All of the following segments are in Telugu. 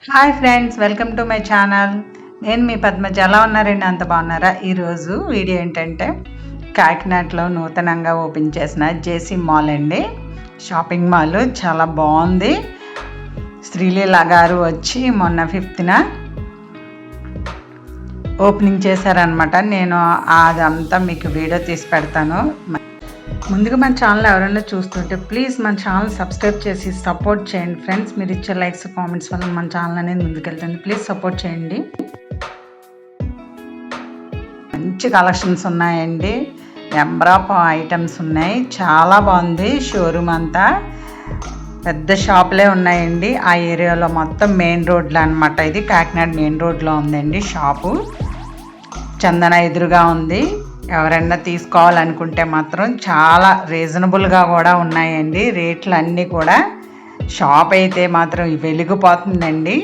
Hi friends, welcome to my channel. నేను మీ పద్మజ. ఎలా ఉన్నారండి? అంత బాగున్నారా? ఈరోజు వీడియో ఏంటంటే కాకినాడలో నూతనంగా ఓపెన్ చేసిన జేసీ మాల్ అండి. షాపింగ్ మాల్ చాలా బాగుంది. శ్రీలీల గారు వచ్చి మొన్న 5th ఓపెనింగ్ చేశారనమాట. నేను అదంతా మీకు వీడియో తీసి పెడతాను. ముందుగా మన ఛానల్ ఎవరైనా చూస్తుంటే ప్లీజ్ మన ఛానల్ సబ్స్క్రైబ్ చేసి సపోర్ట్ చేయండి ఫ్రెండ్స్. మీరు ఇచ్చే లైక్స్ కామెంట్స్ వల్ల మన ఛానల్ అనేది ముందుకెళ్తుంది. ప్లీజ్ సపోర్ట్ చేయండి. మంచి కలెక్షన్స్ ఉన్నాయండి. నెంబర్ ఆఫ్ ఐటమ్స్ ఉన్నాయి. చాలా బాగుంది. షోరూమ్ అంతా పెద్ద షాపులే ఉన్నాయండి. ఆ ఏరియాలో మొత్తం మెయిన్ రోడ్లో అనమాట. ఇది కాకినాడ మెయిన్ రోడ్లో ఉందండి షాపు. చందన ఎదురుగా ఉంది. ఎవరైనా తీసుకోవాలనుకుంటే మాత్రం చాలా రీజనబుల్గా కూడా ఉన్నాయండి. రేట్లు అన్నీ కూడా. షాప్ అయితే మాత్రం వెలిగిపోతుందండి.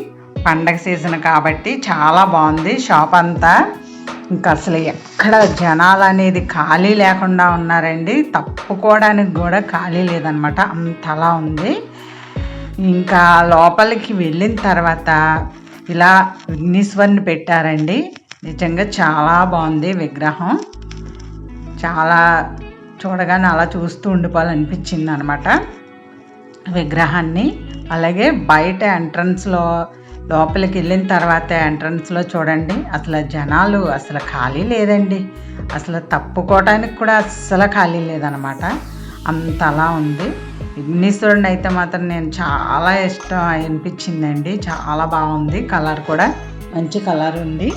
పండగ సీజన్ కాబట్టి చాలా బాగుంది షాప్ అంతా. ఇంకా అసలు ఎక్కడ జనాలు అనేది ఖాళీ లేకుండా ఉన్నారండి. తప్పుకోవడానికి కూడా ఖాళీ లేదనమాట, అంతలా ఉంది. ఇంకా లోపలికి వెళ్ళిన తర్వాత ఇలా విఘ్నేశ్వరుని పెట్టారండి. నిజంగా చాలా బాగుంది విగ్రహం. చాలా చూడగానే అలా చూస్తూ ఉండిపోవాలనిపించింది అనమాట విగ్రహాన్ని. అలాగే బయట ఎంట్రన్స్లో లోపలికి వెళ్ళిన తర్వాత ఎంట్రన్స్లో చూడండి, అసలు జనాలు అసలు ఖాళీ లేదండి. అసలు తప్పుకోవడానికి కూడా అస్సలు ఖాళీ లేదనమాట, అంతలా ఉంది. విఘ్నేశ్వరుని అయితే మాత్రం నేను చాలా ఇష్టం అనిపించిందండి. చాలా బాగుంది. కలర్ కూడా మంచి కలర్ ఉంది.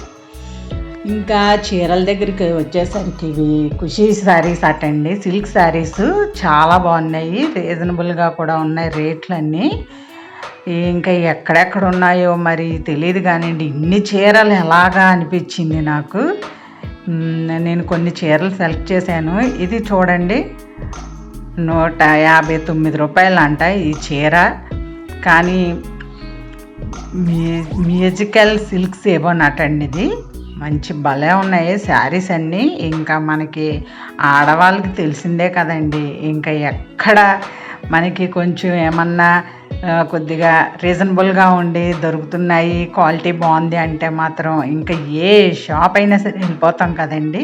ఇంకా చీరల దగ్గరికి వచ్చేసరికి ఇవి ఖుషీ శారీస్ అటండి. సిల్క్ శారీస్ చాలా బాగున్నాయి. రీజనబుల్గా కూడా ఉన్నాయి రేట్లన్నీ. ఇంకా ఎక్కడెక్కడ ఉన్నాయో మరి తెలియదు కానివ్వండి. ఇన్ని చీరలు ఎలాగా అనిపించింది నాకు. నేను కొన్ని చీరలు సెలెక్ట్ చేశాను. ఇది చూడండి, 159 రూపాయలు అంట ఈ చీర. కానీ మ్యూజికల్ సిల్క్స్ ఏవోనటండి. ఇది మంచి భలే ఉన్నాయి శారీస్ అన్నీ. ఇంకా మనకి ఆడవాళ్ళకి తెలిసిందే కదండి. ఇంకా ఎక్కడ మనకి కొంచెం ఏమన్నా కొద్దిగా రీజనబుల్గా ఉండి దొరుకుతున్నాయి, క్వాలిటీ బాగుంది అంటే మాత్రం ఇంకా ఏ షాప్ అయినా సరే వెళ్ళిపోతాం కదండి.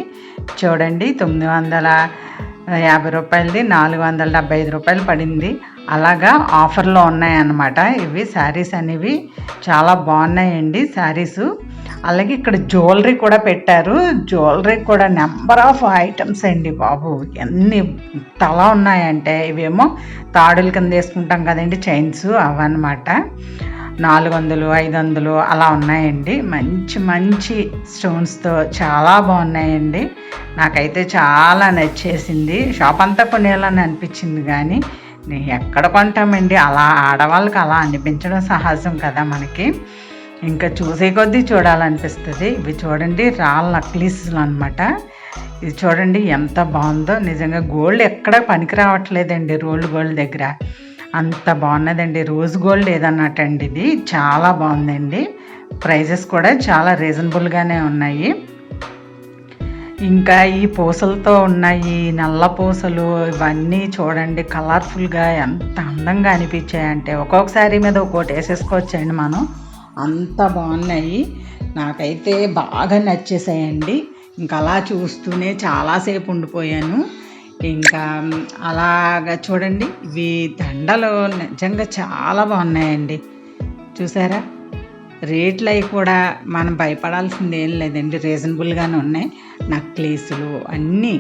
చూడండి, 950 రూపాయలది 475 రూపాయలు పడింది. అలాగా ఆఫర్లో ఉన్నాయన్నమాట ఇవి శారీస్ అనేవి. చాలా బాగున్నాయండి శారీసు. అలాగే ఇక్కడ జ్యువెలరీ కూడా పెట్టారు. జ్యువెలరీ కూడా నెంబర్ ఆఫ్ ఐటమ్స్ అండి బాబు. ఎన్ని తలా ఉన్నాయంటే ఇవేమో తాడుల కింద వేసుకుంటాం కదండి, చైన్స్ అవన్నమాట. 400, 500 అలా ఉన్నాయండి. మంచి మంచి స్టోన్స్తో చాలా బాగున్నాయండి. నాకైతే చాలా నచ్చేసింది. షాప్ అంతా కొనేయాలని అనిపించింది కానీ ఎక్కడ కొంటామండి. అలా ఆడవాళ్ళకి అలా అనిపించడం సహజం కదా మనకి. ఇంకా చూసే కొద్దీ చూడాలనిపిస్తుంది. ఇవి చూడండి, రాళ్ళ నక్లీస్లు అనమాట. ఇది చూడండి ఎంత బాగుందో. నిజంగా గోల్డ్ ఎక్కడ పనికి రావట్లేదండి. రోల్డ్ గోల్డ్ దగ్గర అంత బాగున్నదండి. Rose gold ఏదన్నట్టండి. ఇది చాలా బాగుందండి. ప్రైజెస్ కూడా చాలా రీజనబుల్గానే ఉన్నాయి. ఇంకా ఈ పూసలతో ఉన్నాయి, నల్ల పూసలు ఇవన్నీ చూడండి కలర్ఫుల్గా ఎంత అందంగా అనిపించాయంటే ఒక్కొక్కసారి మీద ఒక్కోటి వేసేసుకోవచ్చండి మనం. అంత బాగున్నాయి. నాకైతే బాగా నచ్చేసాయండి. ఇంకా అలా చూస్తూనే చాలాసేపు ఉండిపోయాను. ఇంకా అలాగా చూడండి, ఇవి దండలు నిజంగా చాలా బాగున్నాయండి. చూసారా, రేట్లు అవి కూడా మనం భయపడాల్సింది ఏం లేదండి, రీజనబుల్గానే ఉన్నాయి. నక్లీసులు అన్నీ.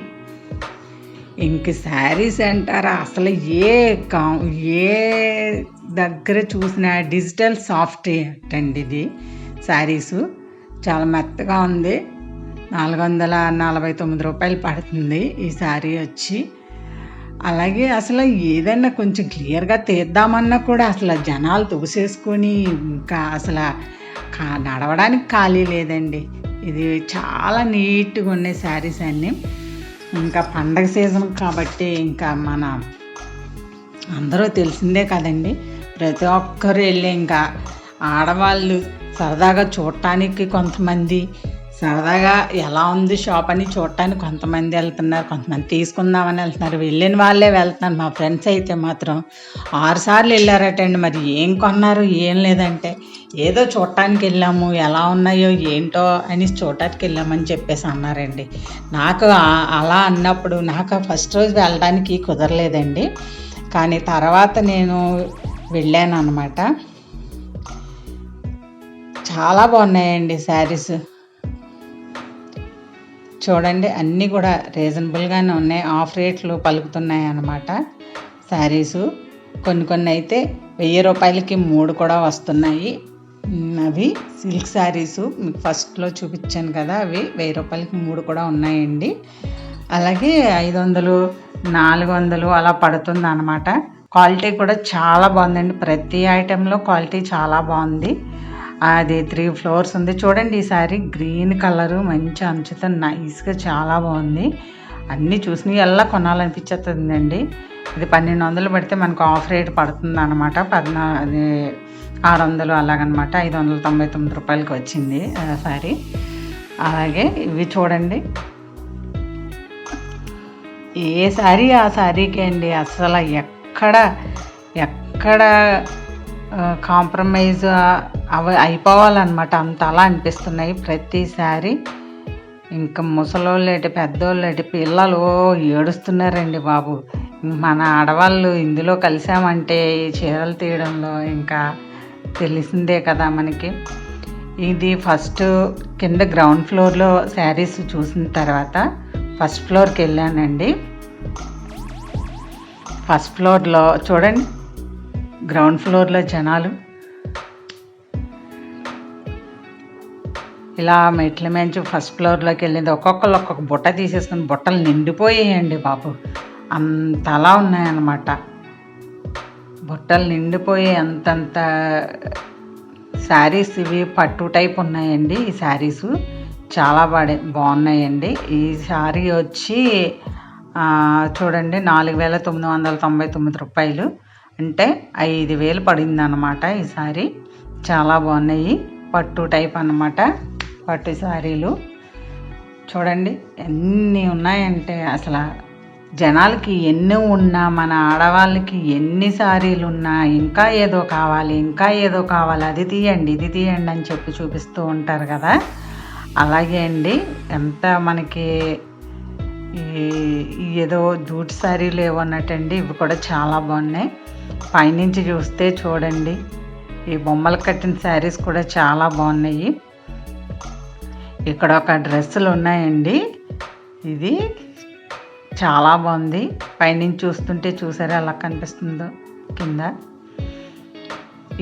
ఇంక శారీస్ అంటారా, అసలు ఏ దగ్గర చూసిన డిజిటల్ సాఫ్ట్ అండి ఇది శారీసు. చాలా మెత్తగా ఉంది. 449 రూపాయలు పడుతుంది ఈ శారీ వచ్చి. అలాగే అసలు ఏదైనా కొంచెం క్లియర్గా తీద్దామన్నా కూడా అసలు జనాలు తోసేసుకొని ఇంకా అసలు నడవడానికి ఖాళీ లేదండి. ఇది చాలా నీట్గా ఉన్నాయి శారీస్ అన్నీ. ఇంకా పండగ సీజన్ కాబట్టి ఇంకా మన అందరూ తెలిసిందే కదండి. ప్రతి ఒక్కరు వెళ్ళి ఇంకా ఆడవాళ్ళు సరదాగా చూడటానికి కొంతమంది, సరదాగా ఎలా ఉంది షాప్ అని చూడటానికి కొంతమంది వెళ్తున్నారు, కొంతమంది తీసుకుందామని వెళ్తున్నారు. వెళ్ళిన వాళ్ళే వెళ్తున్నారు. మా ఫ్రెండ్స్ అయితే మాత్రం 6 సార్లు వెళ్ళారటండి. మరి ఏం కొన్నారు ఏం లేదంటే, ఏదో చూడటానికి వెళ్ళాము, ఎలా ఉన్నాయో ఏంటో అని చూడటానికి వెళ్ళామని చెప్పేసి అన్నారండి. నాకు అలా అన్నప్పుడు నాకు ఫస్ట్ రోజు వెళ్ళడానికి కుదరలేదండి. కానీ తర్వాత నేను వెళ్ళాను అన్నమాట. చాలా బాగున్నాయండి శారీస్. చూడండి అన్నీ కూడా రీజనబుల్గానే ఉన్నాయి. ఆఫ్ రేట్లు పలుకుతున్నాయి అన్నమాట శారీసు. కొన్ని అయితే 1000 రూపాయలకి 3 కూడా వస్తున్నాయి. అవి సిల్క్ శారీసు మీకు ఫస్ట్లో చూపించాను కదా, అవి 1000 రూపాయలకి 3 కూడా ఉన్నాయండి. అలాగే 500, 400 అలా పడుతుంది అన్నమాట. క్వాలిటీ కూడా చాలా బాగుందండి. ప్రతి ఐటెంలో క్వాలిటీ చాలా బాగుంది. అది 3 ఫ్లోర్స్ ఉంది. చూడండి ఈ సారీ గ్రీన్ కలరు మంచి అంచుతో నైస్గా చాలా బాగుంది. అన్నీ చూసినవి ఎలా కొనాలనిపించేస్తుందండి. ఇది 1200 పడితే మనకు ఆఫ్ రేట్ పడుతుంది అనమాట. 600 అలాగనమాట. 599 రూపాయలకి వచ్చింది సారీ. అలాగే ఇవి చూడండి, ఏ సారీ ఆ సారీకి అండి అసలు ఎక్కడ కాంప్రమైజ్ అవి అయిపోవాలన్నమాట. అంత అలా అనిపిస్తున్నాయి ప్రతిసారి. ఇంకా ముసలోళ్ళేటి పెద్దోళ్ళేటి పిల్లలు ఏడుస్తున్నారండి బాబు. మన ఆడవాళ్ళు ఇందులో కలిసామంటే ఈ చీరలు తీయడంలో ఇంకా తెలిసిందే కదా మనకి. ఇది ఫస్ట్ కింద గ్రౌండ్ ఫ్లోర్లో శారీస్ చూసిన తర్వాత ఫస్ట్ ఫ్లోర్కి వెళ్ళానండి. ఫస్ట్ ఫ్లోర్లో చూడండి, గ్రౌండ్ ఫ్లోర్లో జనాలు ఇలా మెట్ల మించి ఫస్ట్ ఫ్లోర్లోకి వెళ్ళింది. ఒక్కొక్కరు ఒక్కొక్క బుట్ట తీసేసుకుని బుట్టలు నిండిపోయాయండి బాబు. అంతలా ఉన్నాయన్నమాట. బుట్టలు నిండిపోయి అంతంత శారీస్. ఇవి పట్టు టైప్ ఉన్నాయండి ఈ శారీసు. చాలా బాగున్నాయండి. ఈ శారీ వచ్చి చూడండి 4999 రూపాయలు, అంటే 5000 పడింది అన్నమాట ఈ శారీ. చాలా బాగున్నాయి. పట్టు టైప్ అన్నమాట, పట్టు శారీలు. చూడండి ఎన్ని ఉన్నాయంటే అసలు జనాలకి ఎన్ని ఉన్నా, మన ఆడవాళ్ళకి ఎన్ని శారీలు ఉన్నా ఇంకా ఏదో కావాలి, ఇంకా ఏదో కావాలి, అది తీయండి ఇది తీయండి అని చెప్పి చూపిస్తూ ఉంటారు కదా. అలాగే అండి, ఎంత మనకి ఏదో జూట్ శారీలు ఏవో అన్నట్టండి. ఇవి కూడా చాలా బాగున్నాయి. పైనుంచి చూస్తే చూడండి ఈ బొమ్మలు కట్టిన శారీస్ కూడా చాలా బాగున్నాయి. ఇక్కడ ఒక డ్రెస్సులు ఉన్నాయండి. ఇది చాలా బాగుంది. పైనుంచి చూస్తుంటే చూసారా ఎలా కనిపిస్తుందో కింద.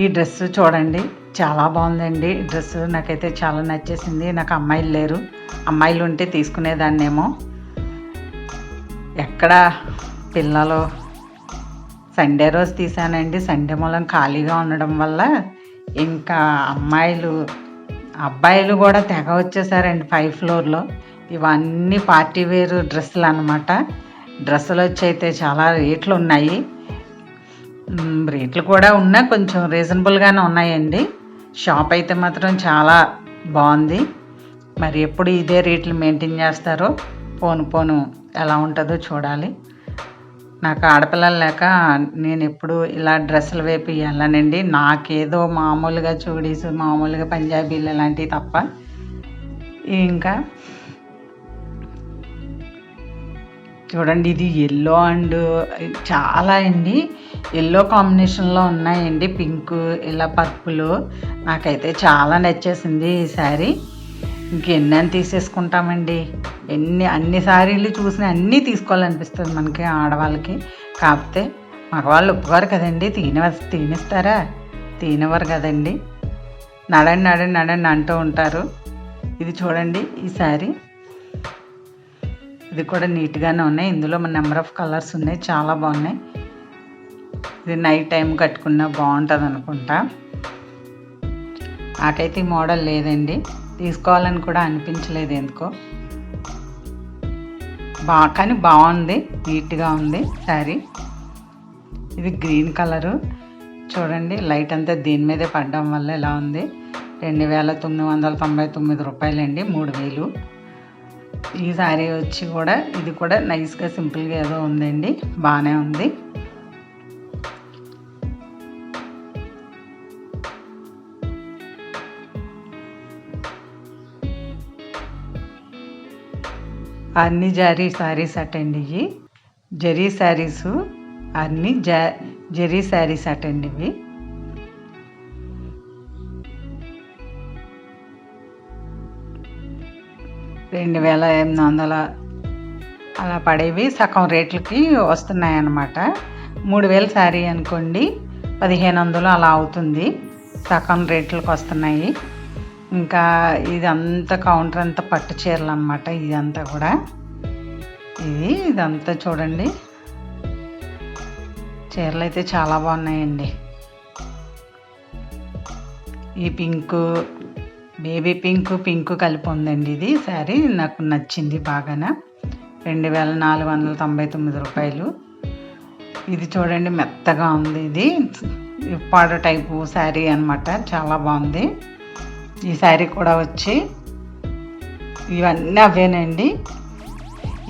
ఈ డ్రెస్ చూడండి చాలా బాగుందండి. డ్రెస్ నాకైతే చాలా నచ్చేసింది. నాకు అమ్మాయిలు లేరు, అమ్మాయిలు ఉంటే తీసుకునేదాన్నేమో. ఎక్కడ పిల్లలు సండే రోజు తీసానండి. సండే మూలం ఖాళీగా ఉండడం వల్ల ఇంకా అబ్బాయిలు కూడా తెగ వచ్చేసారండి 5 ఫ్లోర్లో. ఇవన్నీ పార్టీ వేర్ డ్రెస్సులు అన్నమాట. డ్రెస్సులు వచ్చి అయితే చాలా రేట్లు ఉన్నాయి. రేట్లు కూడా ఉన్నా కొంచెం రీజనబుల్గానే ఉన్నాయండి. షాప్ అయితే మాత్రం చాలా బాగుంది. మరి ఎప్పుడు ఇదే రేట్లు మెయింటైన్ చేస్తారో పోను ఎలా ఉంటుందో చూడాలి. నాకు ఆడపిల్లలు లేక నేను ఎప్పుడు ఇలా డ్రెస్సులు వైపు వెళ్ళానండి. నాకేదో మామూలుగా చూడీస్, మామూలుగా పంజాబీలు ఇలాంటివి తప్ప. ఇంకా చూడండి ఇది ఎల్లో అండ్ చాలా అండి, ఎల్లో కాంబినేషన్లో ఉన్నాయండి. పింక్ ఇలా పర్పుల్. నాకైతే చాలా నచ్చేసింది ఈ శారీ. ఇంకెన్ని తీసేసుకుంటామండి. అన్ని శారీలు చూసిన అన్నీ తీసుకోవాలనిపిస్తుంది మనకి ఆడవాళ్ళకి. కాకపోతే మగవాళ్ళు ఒప్పుకోరు కదండి. తినేస్తారా? తినేవారు కదండి. నడండి అంటూ ఉంటారు. ఇది చూడండి ఈ శారీ. ఇది కూడా నీట్గానే ఉన్నాయి. ఇందులో నెంబర్ ఆఫ్ కలర్స్ ఉన్నాయి, చాలా బాగున్నాయి. ఇది నైట్ టైం కట్టుకున్నా బాగుంటుంది అనుకుంటా. నాకైతే ఈ మోడల్ లేదండి, తీసుకోవాలని కూడా అనిపించలేదు ఎందుకో. కానీ బాగుంది, నీట్గా ఉంది శారీ. ఇది గ్రీన్ కలరు. చూడండి లైట్ అంతా దీని మీదే పడడం వల్ల ఇలా ఉంది. 2,999 రూపాయలండి, 3,000. ఈ శారీ వచ్చి కూడా ఇది కూడా నైస్గా సింపుల్గా ఏదో ఉందండి, బాగానే ఉంది. అన్ని జరీ శారీస్ అటండి, ఇవి జరీ శారీసు, అన్ని జరీ శారీస్ అటండి ఇవి. $2,800 అలా పడేవి సగం రేట్లకి వస్తున్నాయి అన్నమాట. 3,000 శారీ అనుకోండి, 1,500 అలా అవుతుంది, సగం రేట్లకు వస్తున్నాయి. ఇంకా ఇదంతా కౌంటర్ అంతా పట్టు చీరలు అనమాట. ఇదంతా కూడా ఇదంతా చూడండి, చీరలు అయితే చాలా బాగున్నాయండి. ఈ పింకు, బేబీ పింకు కలిపి ఉందండి ఇది శారీ, నాకు నచ్చింది బాగానే. 2,499 రూపాయలు. ఇది చూడండి మెత్తగా ఉంది, ఇది ఉప్పాడ టైపు శారీ అనమాట, చాలా బాగుంది. ఈ శారీ కూడా వచ్చి ఇవన్నీ అవేనండి.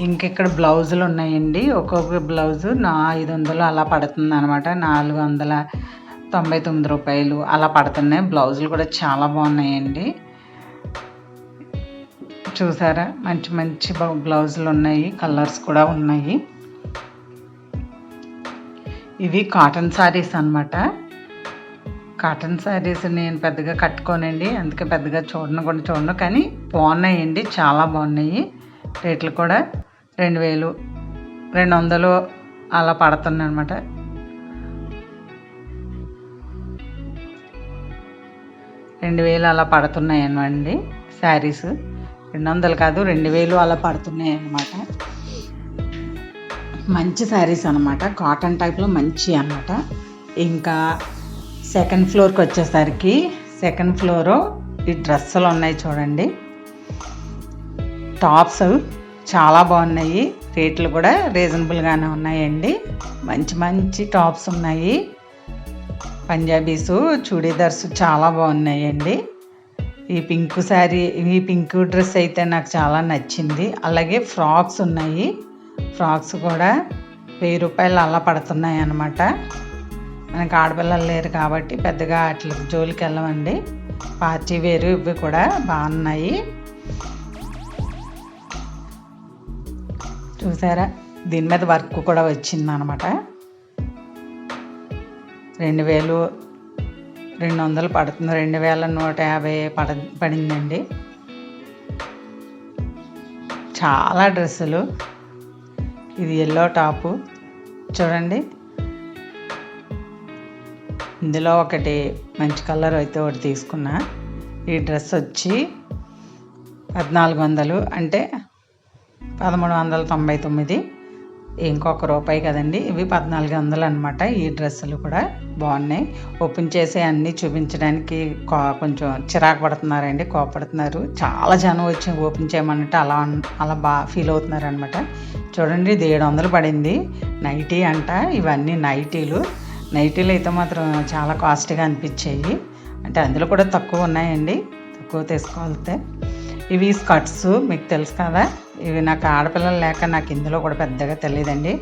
ఇంకెక్కడ బ్లౌజులు ఉన్నాయండి, ఒక్కొక్క బ్లౌజు 500 అలా పడుతుంది అనమాట. 499 రూపాయలు అలా పడుతున్నాయి. బ్లౌజులు కూడా చాలా బాగున్నాయండి, చూసారా, మంచి మంచి బ్లౌజులు ఉన్నాయి, కలర్స్ కూడా ఉన్నాయి. ఇవి కాటన్ శారీస్ అనమాట. కాటన్ శారీస్ నేను పెద్దగా కట్టుకోనండి, అందుకే పెద్దగా చూడను, కానీ బాగున్నాయండి, చాలా బాగున్నాయి. రేట్లు కూడా 2,200 అలా పడుతున్నాయి అనమాట. 2,000 అలా పడుతున్నాయి అన్నమాట శారీస్. 200 కాదు, 2,000 అలా పడుతున్నాయి అన్నమాట. మంచి శారీస్ అనమాట, కాటన్ టైప్లో మంచి అనమాట. ఇంకా సెకండ్ ఫ్లోర్కి వచ్చేసరికి, సెకండ్ ఫ్లోరు ఈ డ్రెస్సులు ఉన్నాయి చూడండి, టాప్స్ చాలా బాగున్నాయి, రేట్లు కూడా రీజనబుల్గానే ఉన్నాయండి. మంచి మంచి టాప్స్ ఉన్నాయి, పంజాబీసు, చూడీదార్స్ చాలా బాగున్నాయండి. ఈ పింక్ శారీ, ఈ పింక్ డ్రెస్ అయితే నాకు చాలా నచ్చింది. అలాగే ఫ్రాక్స్ ఉన్నాయి, ఫ్రాక్స్ కూడా 1,000 రూపాయలు అలా పడుతున్నాయి అన్నమాట. మనకు ఆడపిల్లలు లేరు కాబట్టి పెద్దగా అట్లా జోలికి వెళ్ళమండి. పార్టీ వేరు ఇవి కూడా బాగున్నాయి, చూసారా, దీని మీద వర్క్ కూడా వచ్చిందనమాట. 2,200 పడుతుంది, 2,150 పడిందండి. చాలా డ్రెస్సులు. ఇది ఎల్లో టాపు చూడండి, ఇందులో ఒకటి మంచి కలర్ అయితే ఒకటి తీసుకున్నా. ఈ డ్రెస్ వచ్చి 1,400, అంటే 1,399, ఇంకొక రూపాయి కదండి. ఇవి 1,400 అనమాట. ఈ డ్రెస్సులు కూడా బాగున్నాయి. ఓపెన్ చేసి అన్నీ చూపించడానికి కొంచెం చిరాకు పడుతున్నారండి, కోపడుతున్నారు. చాలా జనం వచ్చి ఓపెన్ చేయమన్నట్టు అలా బాగా ఫీల్ అవుతున్నారు అనమాట. చూడండి, ఇది 700 పడింది. నైటీ అంట, ఇవన్నీ నైటీలు అయితే మాత్రం చాలా కాస్ట్గా అనిపించాయి. అంటే అందులో కూడా తక్కువ ఉన్నాయండి, తక్కువ తీసుకోవాలితే. ఇవి స్కర్ట్స్, మీకు తెలుసు కదా, ఇవి నాకు ఆడపిల్లలు లేక నాకు ఇందులో కూడా పెద్దగా తెలియదండి.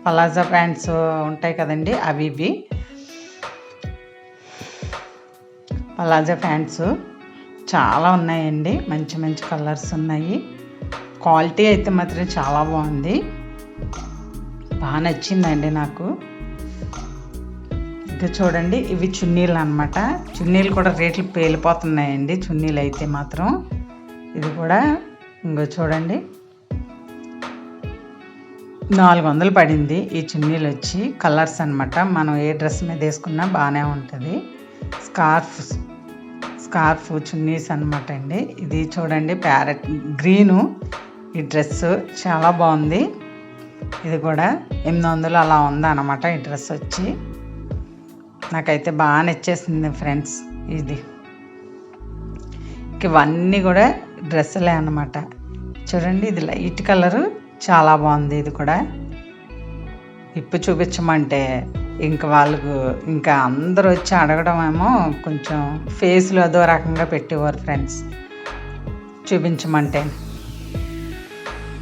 పలాజా ప్యాంట్స్ ఉంటాయి కదండి, ఇవి పలాజా ప్యాంట్స్ చాలా ఉన్నాయండి, మంచి మంచి కలర్స్ ఉన్నాయి. క్వాలిటీ అయితే మాత్రం చాలా బాగుంది, బాగా నచ్చిందండి నాకు. ఇంకా చూడండి, ఇవి చున్నీలు అనమాట. చున్నీలు కూడా రేట్లు పేలిపోతున్నాయండి, చున్నీలు అయితే మాత్రం. ఇది కూడా ఇంకో చూడండి, 400 పడింది. ఈ చున్నీలు వచ్చి కలర్స్ అనమాట, మనం ఏ డ్రెస్ మీద వేసుకున్నా బాగానే ఉంటుంది. స్కార్ఫ్ చున్నీస్ అనమాట అండి. ఇది చూడండి, ప్యారెట్ గ్రీను, ఈ డ్రెస్ చాలా బాగుంది. ఇది కూడా 800 అలా ఉందన్నమాట. ఈ డ్రెస్ వచ్చి నాకైతే బాగా నచ్చేసింది ఫ్రెండ్స్. ఇది ఇవన్నీ కూడా డ్రెస్సులే అన్నమాట. చూడండి, ఇది లైట్ కలరు, చాలా బాగుంది. ఇది కూడా ఇప్పు చూపించమంటే ఇంకా వాళ్ళకు ఇంకా అందరూ వచ్చి అడగడం ఏమో కొంచెం ఫేస్లో అదో రకంగా పెట్టేవారు ఫ్రెండ్స్ చూపించమంటే.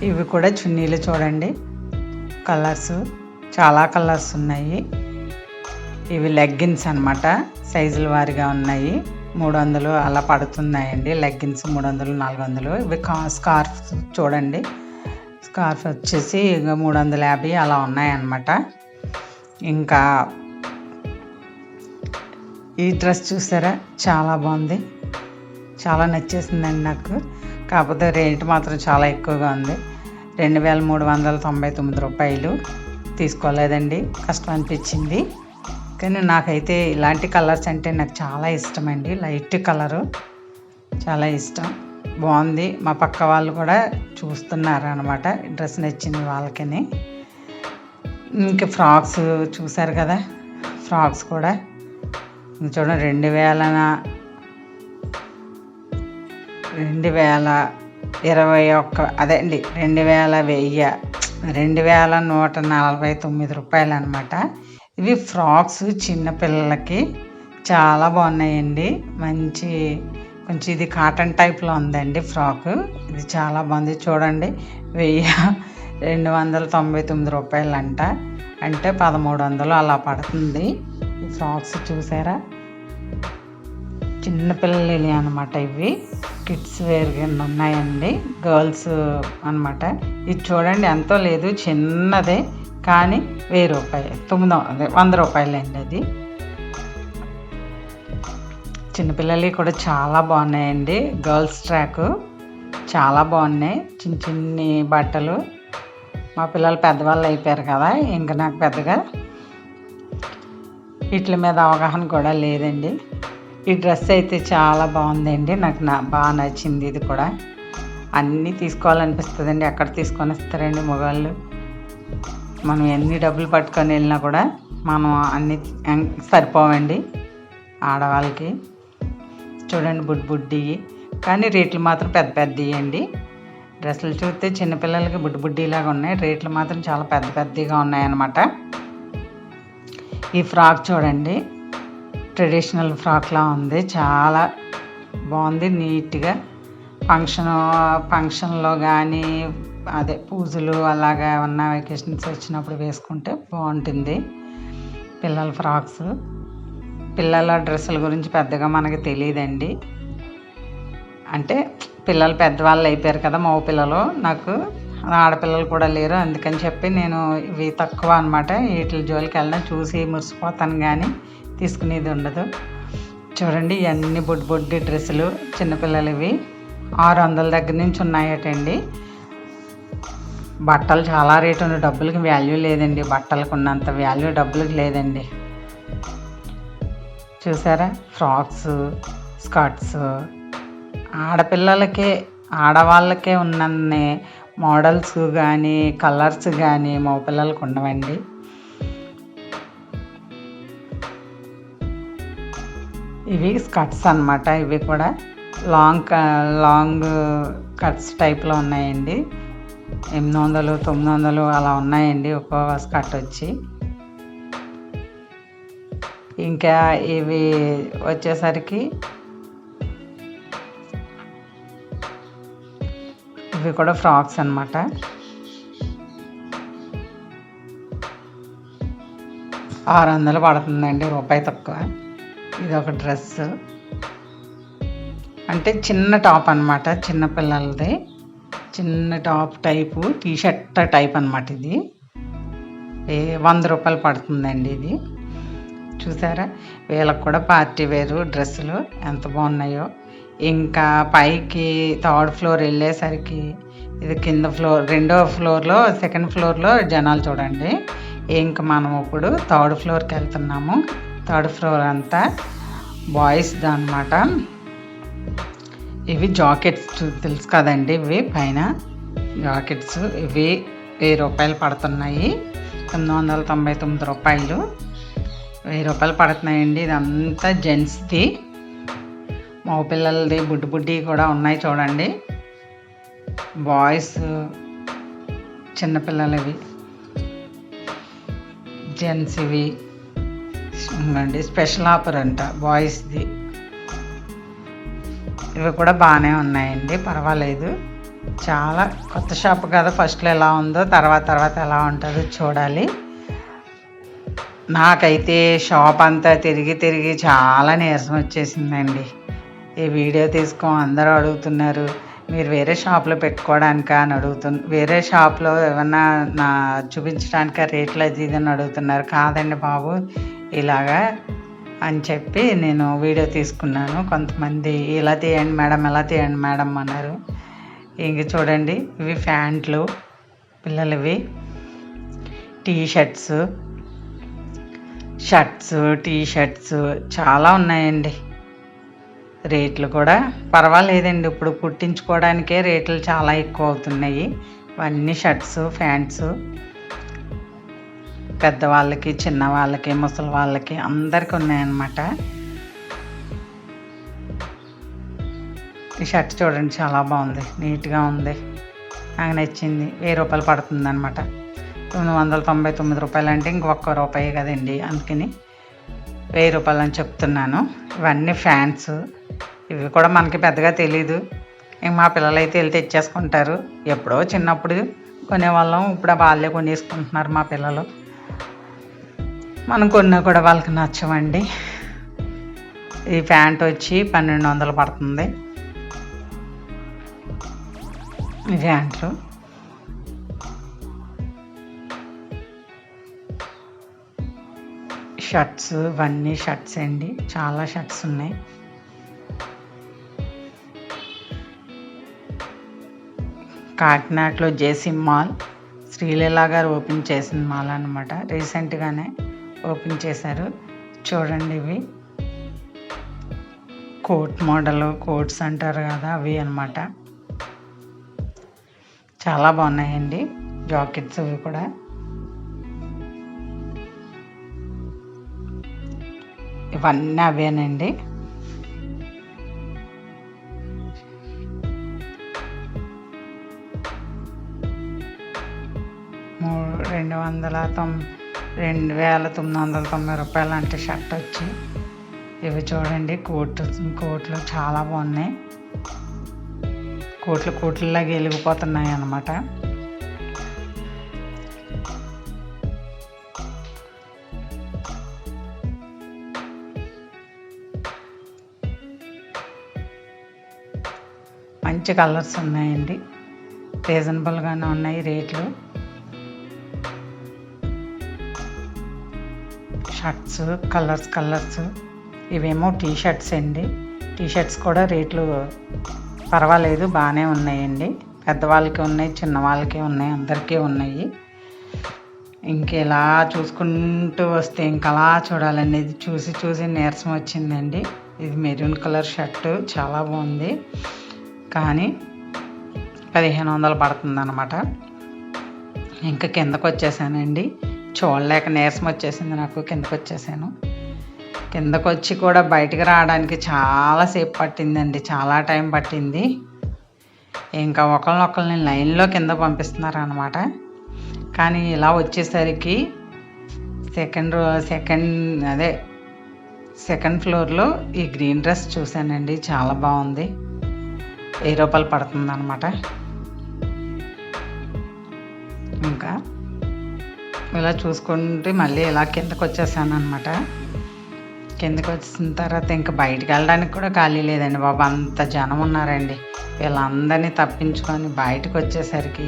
ఇవి కూడా చున్నీలు చూడండి, కలర్స్ చాలా కలర్స్ ఉన్నాయి. ఇవి లెగ్గిన్స్ అనమాట, సైజుల వారిగా ఉన్నాయి. 300 అలా పడుతున్నాయండి లెగ్గిన్స్, 300 400. ఇవి స్కార్ఫ్ చూడండి, స్కార్ఫ్ వచ్చేసి 350 అలా ఉన్నాయన్నమాట. ఇంకా ఈ డ్రెస్ చూసారా, చాలా బాగుంది, చాలా నచ్చేసిందండి నాకు. కాకపోతే రేట్ మాత్రం చాలా ఎక్కువగా ఉంది. 2399 రూపాయలు. తీసుకోలేదండి, కష్టం అనిపించింది. కానీ నాకైతే ఇలాంటి కలర్స్ అంటే నాకు చాలా ఇష్టమండి. లైట్ కలరు చాలా ఇష్టం, బాగుంది. మా పక్క వాళ్ళు కూడా చూస్తున్నారు అనమాట, డ్రెస్ నచ్చింది వాళ్ళకని. ఇంకా ఫ్రాక్స్ చూసారు కదా, ఫ్రాక్స్ కూడా చూడండి 2021 అదే అండి 2149 రూపాయలు అనమాట. ఇవి ఫ్రాక్స్ చిన్నపిల్లలకి చాలా బాగున్నాయండి. కొంచెం ఇది కాటన్ టైప్లో ఉందండి ఫ్రాక్. ఇది చాలా బాగుంది చూడండి. 1299 రూపాయలు అంట, అంటే 1300 అలా పడుతుంది. ఈ ఫ్రాక్స్ చూసారా, చిన్నపిల్లలు అనమాట. ఇవి కిడ్స్ వేర్ కింద ఉన్నాయండి, గర్ల్స్ అనమాట. ఇది చూడండి ఎంతో లేదు, చిన్నదే, కానీ 1000 రూపాయలు, 100 రూపాయలు అండి అది. చిన్నపిల్లలవి కూడా చాలా బాగున్నాయండి. గర్ల్స్ ట్రాక్ చాలా బాగున్నాయి. చిన్ని బట్టలు. మా పిల్లలు పెద్దవాళ్ళు అయిపోయారు కదా, ఇంకా నాకు పెద్దగా వీటి మీద అవగాహన కూడా లేదండి. ఈ డ్రెస్ అయితే చాలా బాగుందండి, నాకు బాగా నచ్చింది. ఇది కూడా అన్నీ తీసుకోవాలనిపిస్తుందండి. ఎక్కడ తీసుకొని వస్తారండి మగవాళ్ళు? మనం ఎన్ని డబ్బులు పట్టుకొని వెళ్ళినా కూడా మనం అన్ని సరిపోవండి ఆడవాళ్ళకి. చూడండి బుడ్డి, కానీ రేట్లు మాత్రం పెద్దవి అండి. డ్రెస్సులు చూస్తే చిన్నపిల్లలకి బుడ్డిలాగా ఉన్నాయి, రేట్లు మాత్రం చాలా పెద్దగా ఉన్నాయన్నమాట. ఈ ఫ్రాక్ చూడండి, ట్రెడిషనల్ ఫ్రాక్లా ఉంది, చాలా బాగుంది, నీట్గా. ఫంక్షన్లో కానీ అదే పూజలు అలాగా ఉన్న వెకేషన్స్ వచ్చినప్పుడు వేసుకుంటే బాగుంటుంది. పిల్లల ఫ్రాక్స్, పిల్లల డ్రెస్సుల గురించి పెద్దగా మనకి తెలియదండి. అంటే పిల్లలు పెద్దవాళ్ళు అయిపోయారు కదా, మగ పిల్లలు. నాకు ఆడపిల్లలు కూడా లేరు, అందుకని చెప్పి నేను ఇవి తక్కువ అనమాట. వీటి జోలికి వెళ్ళినా చూసి మురిసిపోతాను, కానీ తీసుకునేది ఉండదు. చూడండి ఇవన్నీ బొడ్డి డ్రెస్సులు చిన్నపిల్లలవి 600 దగ్గర నుంచి ఉన్నాయటండి. బట్టలు చాలా రేటు ఉంది, డబ్బులకి వాల్యూ లేదండి. బట్టలకు ఉన్నంత వాల్యూ డబ్బులకి లేదండి. చూసారా, ఫ్రాక్స్, స్కర్ట్స్ ఆడవాళ్ళకే ఉన్నన్ని మోడల్స్ కానీ కలర్స్ కానీ మగ పిల్లలకు ఉండవండి. ఇవి స్కర్ట్స్ అన్నమాట. ఇవి కూడా లాంగ్ కట్స్ టైప్లో ఉన్నాయండి. 800 900 అలా ఉన్నాయండి ఒక్కో స్కర్ట్ వచ్చి. ఇంకా ఇవి వచ్చేసరికి ఇవి కూడా ఫ్రాక్స్ అన్నమాట. $600 పడుతుందండి, రూపాయి తక్కువ. ఇది ఒక డ్రెస్, అంటే చిన్న టాప్ అనమాట, చిన్నపిల్లలది చిన్న టాప్ టైపు, టీషర్ట్ టైప్ అనమాట. ఇది 100 రూపాయలు పడుతుందండి. ఇది చూసారా, వీళ్ళకి కూడా పార్టీ వేరు డ్రెస్సులు ఎంత బాగున్నాయో. ఇంకా పైకి 3rd ఫ్లోర్ వెళ్ళేసరికి ఇది కింద ఫ్లోర్, 2వ ఫ్లోర్లో, 2nd ఫ్లోర్లో జనాలు చూడండి. ఇంకా మనం ఇప్పుడు 3rd ఫ్లోర్కి వెళ్తున్నాము. 3rd ఫ్లోర్ అంతా బాయ్స్ది అనమాట. ఇవి జాకెట్స్ తెలుసు కదండి, ఇవి పైన జాకెట్స్. ఇవి 1000 రూపాయలు పడుతున్నాయి, 999 రూపాయలు, 1000 రూపాయలు పడుతున్నాయండి. ఇదంతా జెంట్స్ది. మగపిల్లలది బుడ్డి కూడా ఉన్నాయి చూడండి. బాయ్స్ చిన్నపిల్లలవి, జెంట్స్ ఇవి ఇంకోండి స్పెషల్ ఆఫర్ అంట బాయ్స్ది. ఇవి కూడా బాగానే ఉన్నాయండి, పర్వాలేదు. చాలా కొత్త షాప్ కదా, ఫస్ట్లో ఎలా ఉందో తర్వాత ఎలా ఉంటుందో చూడాలి. నాకైతే షాప్ అంతా తిరిగి చాలా నీరసం వచ్చేసిందండి. ఈ వీడియో అందరూ అడుగుతున్నారు, మీరు వేరే షాప్లో పెట్టుకోవడానికా అని వేరే షాప్లో ఏమన్నా చూపించడానికా రేట్లు అది ఇదని అడుగుతున్నారు. కాదండి బాబు, ఇలాగా అని చెప్పి నేను వీడియో తీసుకున్నాను. కొంతమంది ఇలా తీయండి మేడం, ఎలా తీయండి మేడం అన్నారు. ఇంక చూడండి, ఇవి ప్యాంట్లు పిల్లలవి, టీషర్ట్స్, షర్ట్స్, టీషర్ట్స్ చాలా ఉన్నాయండి. రేట్లు కూడా పర్వాలేదండి, ఇప్పుడు కుట్టించుకోవడానికే రేట్లు చాలా ఎక్కువ అవుతున్నాయి. ఇవన్నీ షర్ట్స్, ప్యాంట్స్ పెద్దవాళ్ళకి, చిన్నవాళ్ళకి, ముసలి వాళ్ళకి అందరికీ ఉన్నాయన్నమాట. ఈ షర్ట్ చూడండి, చాలా బాగుంది, నీట్గా ఉంది, నాకు నచ్చింది. 1000 రూపాయలు పడుతుంది అనమాట. 999 రూపాయలు అంటే ఇంకొక రూపాయి కదండి, అందుకని 1000 రూపాయలు అని చెప్తున్నాను. ఇవన్నీ ఫ్యాన్స్, ఇవి కూడా మనకి పెద్దగా తెలీదు. ఇంక మా పిల్లలు అయితే వెళ్ళి తెచ్చేసుకుంటారు. ఎప్పుడో చిన్నప్పుడు కొనేవాళ్ళం, ఇప్పుడు వాళ్ళే కొనేసుకుంటున్నారు మా పిల్లలు. మనం కొన్నా కూడా వాళ్ళకి నచ్చవండి. ఈ ప్యాంట్ వచ్చి 1200 పడుతుంది. ఈ ప్యాంట్లు షర్ట్స్, ఇవన్నీ షర్ట్స్ అండి, చాలా షర్ట్స్ ఉన్నాయి. కాకినాడలో జేసీ మాల్ శ్రీలీల గారు ఓపెన్ చేసిన మాల్ అనమాట. రీసెంట్గానే ఓపెన్ చేశారు. చూడండి, ఇవి కోట్ మోడల్, కోట్స్ అంటారు కదా, అవి అనమాట. చాలా బాగున్నాయండి జాకెట్స్, అవి కూడా. ఇవన్నీ అవేనండి. $2,990 రూపాయలు అంటే షర్ట్ వచ్చి. ఇవి చూడండి, కోట్లు చాలా బాగున్నాయి. కోట్లలాగా వెలిగిపోతున్నాయి అన్నమాట. మంచి కలర్స్ ఉన్నాయండి, రీజనబుల్గానే ఉన్నాయి రేట్లు. Shirts colours. ఇవేమో టీషర్ట్స్ అండి. టీషర్ట్స్ కూడా రేట్లు పర్వాలేదు, బాగానే ఉన్నాయండి. పెద్దవాళ్ళకి ఉన్నాయి, చిన్నవాళ్ళకి ఉన్నాయి, అందరికీ ఉన్నాయి. ఇంకెలా చూసుకుంటూ వస్తే ఇంకలా చూడాలండి. ఇది చూసి నీరసం వచ్చిందండి. ఇది మెరూన్ కలర్ షర్టు, చాలా బాగుంది, కానీ 1500 పడుతుంది అనమాట. ఇంకా కిందకు వచ్చేసానండి, చూడలేక నీరసం వచ్చేసింది నాకు. కిందకు వచ్చి కూడా బయటికి రావడానికి చాలాసేపు పట్టిందండి, చాలా టైం పట్టింది. ఇంకా ఒకరినొకరిని లైన్లో కింద పంపిస్తున్నారు అనమాట. కానీ ఇలా వచ్చేసరికి సెకండ్ ఫ్లోర్లో ఈ గ్రీన్ డ్రెస్ చూశానండి, చాలా బాగుంది. 1000 రూపాయలు పడుతుంది అనమాట. ఇంకా ఇలా చూసుకుంటే మళ్ళీ ఇలా కిందకు వచ్చేసాను అనమాట. కిందకు వచ్చిన తర్వాత ఇంకా బయటికి వెళ్ళడానికి కూడా ఖాళీ లేదండి బాబు, అంత జనం ఉన్నారండి. వీళ్ళందరినీ తప్పించుకొని బయటకు వచ్చేసరికి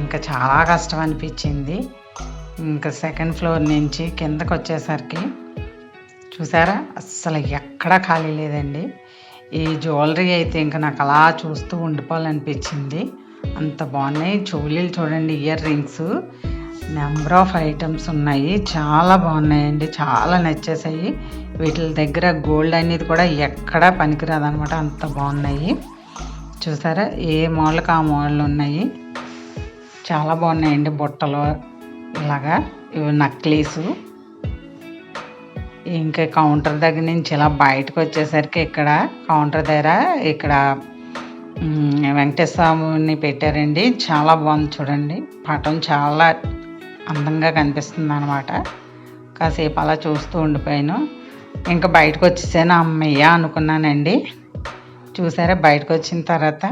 ఇంకా చాలా కష్టం అనిపించింది. ఇంకా సెకండ్ ఫ్లోర్ నుంచి కిందకు వచ్చేసరికి చూసారా, అస్సలు ఎక్కడా ఖాళీ లేదండి. ఈ జ్యువెలరీ అయితే ఇంకా నాకు అలా చూస్తూ ఉండిపోవాలనిపించింది, అంత బాగున్నాయి. చెవులీలు చూడండి, ear rings, number of items ఉన్నాయి, చాలా బాగున్నాయండి, చాలా నచ్చేసాయి. వీటి దగ్గర గోల్డ్ అనేది కూడా ఎక్కడా పనికిరాదు అనమాట, అంత బాగున్నాయి. చూసారా, ఏ మోడల్కి ఆ మోడల్ ఉన్నాయి, చాలా బాగున్నాయండి. బుట్టలు ఇలాగా, ఇవి నక్లీసు. ఇంకా కౌంటర్ దగ్గర నుంచి ఇలా బయటకు వచ్చేసరికి ఇక్కడ కౌంటర్ దగ్గర ఇక్కడ వెంకటేశ్వర స్వామిని పెట్టారండి, చాలా బాగుంది చూడండి. పటం చాలా అందంగా కనిపిస్తుంది అనమాట. కాసేపు అలా చూస్తూ ఉండిపోయాను. ఇంకా బయటకు వచ్చేసాను, అమ్మయ్య అనుకున్నానండి. చూసారా బయటకు వచ్చిన తర్వాత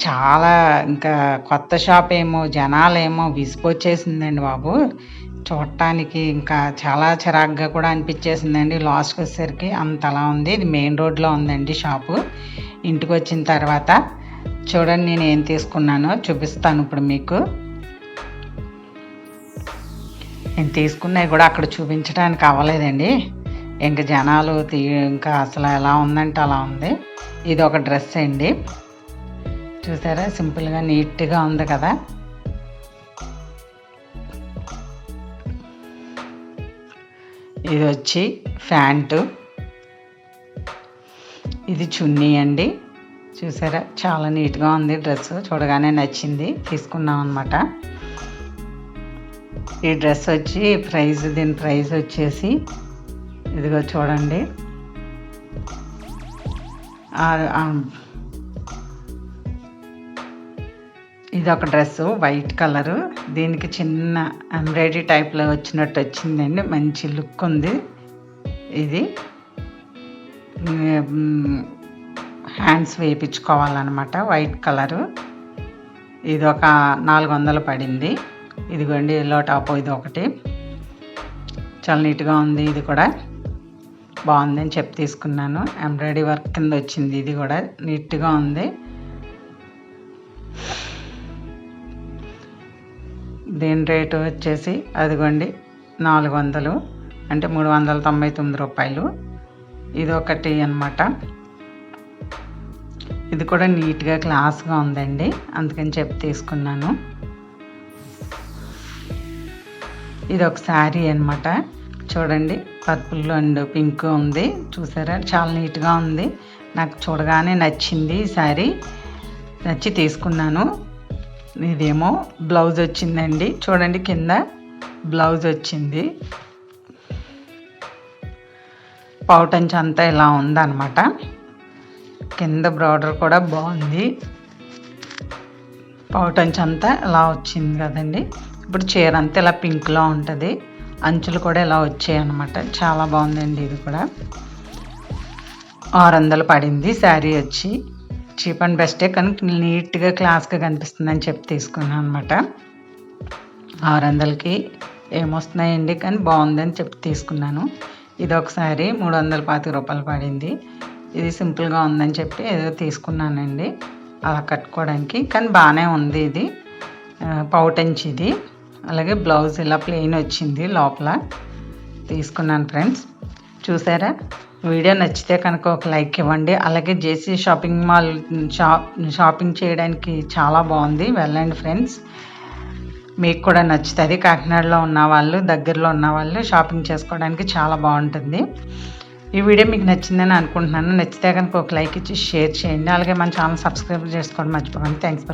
చాలా ఇంకా కొత్త షాప్ ఏమో జనాలేమో విసిగొచ్చేసిందండి బాబు. చూడటానికి ఇంకా చాలా చిరాగ్గా కూడా అనిపించేసిందండి. లాస్ట్కి వచ్చేసరికి అంతలా ఉంది. ఇది మెయిన్ రోడ్లో ఉందండి షాపు. ఇంటికి వచ్చిన తర్వాత చూడండి నేను ఏం తీసుకున్నానో చూపిస్తాను ఇప్పుడు మీకు. నేను తీసుకున్నవి కూడా అక్కడ చూపించడానికి అవ్వలేదండి. ఇంకా జనాలు ఇంకా అసలు ఎలా ఉందంటే అలా ఉంది. ఇది ఒక డ్రెస్ అండి, చూసారా సింపుల్గా నీట్గా ఉంది కదా. ఇది వచ్చి ప్యాంటు, ఇది చున్నీ అండి. చూసారా చాలా నీట్గా ఉంది డ్రెస్, చూడగానే నచ్చింది తీసుకున్నాం అనమాట. ఈ డ్రెస్ వచ్చి దీని ప్రైస్ వచ్చేసి ఇదిగో చూడండి, ఇది ఒక డ్రెస్ వైట్ కలరు. దీనికి చిన్న ఎంబ్రాయిడరీ టైప్లో వచ్చినట్టు వచ్చిందండి, మంచి లుక్ ఉంది. ఇది హ్యాండ్స్ వేయించుకోవాలన్నమాట, వైట్ కలరు. ఇది ఒక 400 పడింది. ఇదిగోండి ఎల్లో టాప్, ఇది ఒకటి చాలా నీట్గా ఉంది. ఇది కూడా బాగుందని చెప్పి తీసుకున్నాను. ఎంబ్రాయిడరీ వర్క్ కింద వచ్చింది, ఇది కూడా నీట్గా ఉంది. దీని రేటు వచ్చేసి అదిగోండి 400, అంటే 399 రూపాయలు. ఇది ఒకటి అన్నమాట. ఇది కూడా నీట్గా క్లాస్గా ఉందండి, అందుకని చెప్పి తీసుకున్నాను. ఇది ఒక శారీ అన్నమాట, చూడండి పర్పుల్ అండ్ పింక్ ఉంది. చూసారా చాలా నీట్గా ఉంది, నాకు చూడగానే నచ్చింది ఈ శారీ, నచ్చి తీసుకున్నాను. ఇదేమో బ్లౌజ్ వచ్చిందండి, చూడండి కింద బ్లౌజ్ వచ్చింది. పౌటంచ్ అంతా ఇలా ఉందన్నమాట. కింద బార్డర్ కూడా బాగుంది, పౌటంచ్ అంతా ఇలా వచ్చింది కదండి. ఇప్పుడు చీర అంతా ఇలా పింక్లో ఉంటుంది, అంచులు కూడా ఇలా వచ్చాయి అన్నమాట. చాలా బాగుందండి. ఇది కూడా 600 పడింది శారీ వచ్చి. చీప్ అండ్ బెస్టే, కానీ నీట్గా క్లాస్గా కనిపిస్తుందని చెప్పి తీసుకున్నాను అనమాట. 600కి ఏమొస్తున్నాయండి, కానీ బాగుందని చెప్పి తీసుకున్నాను. ఇది ఒకసారి 325 రూపాయలు పడింది. ఇది సింపుల్గా ఉందని చెప్పి ఏదో తీసుకున్నానండి అలా కట్టుకోవడానికి, కానీ బాగానే ఉంది. ఇది పౌటంచ్, ఇది అలాగే బ్లౌజ్ ఇలా ప్లెయిన్ వచ్చింది లోపల. తీసుకున్నాను ఫ్రెండ్స్. చూసారా, వీడియో నచ్చితే కనుక ఒక లైక్ ఇవ్వండి. అలాగే జేసీ షాపింగ్ మాల్ షాపింగ్ చేయడానికి చాలా బాగుంది, వెళ్ళండి ఫ్రెండ్స్, మీకు కూడా నచ్చుతుంది. కాకినాడలో ఉన్న వాళ్ళు, దగ్గరలో ఉన్న వాళ్ళు షాపింగ్ చేసుకోవడానికి చాలా బాగుంటుంది. ఈ వీడియో మీకు నచ్చిందని అనుకుంటున్నాను. నచ్చితే కనుక ఒక లైక్ ఇచ్చి షేర్ చేయండి. అలాగే మన ఛానల్ సబ్స్క్రైబ్ చేసుకోవడం మర్చిపోకండి. Thanks for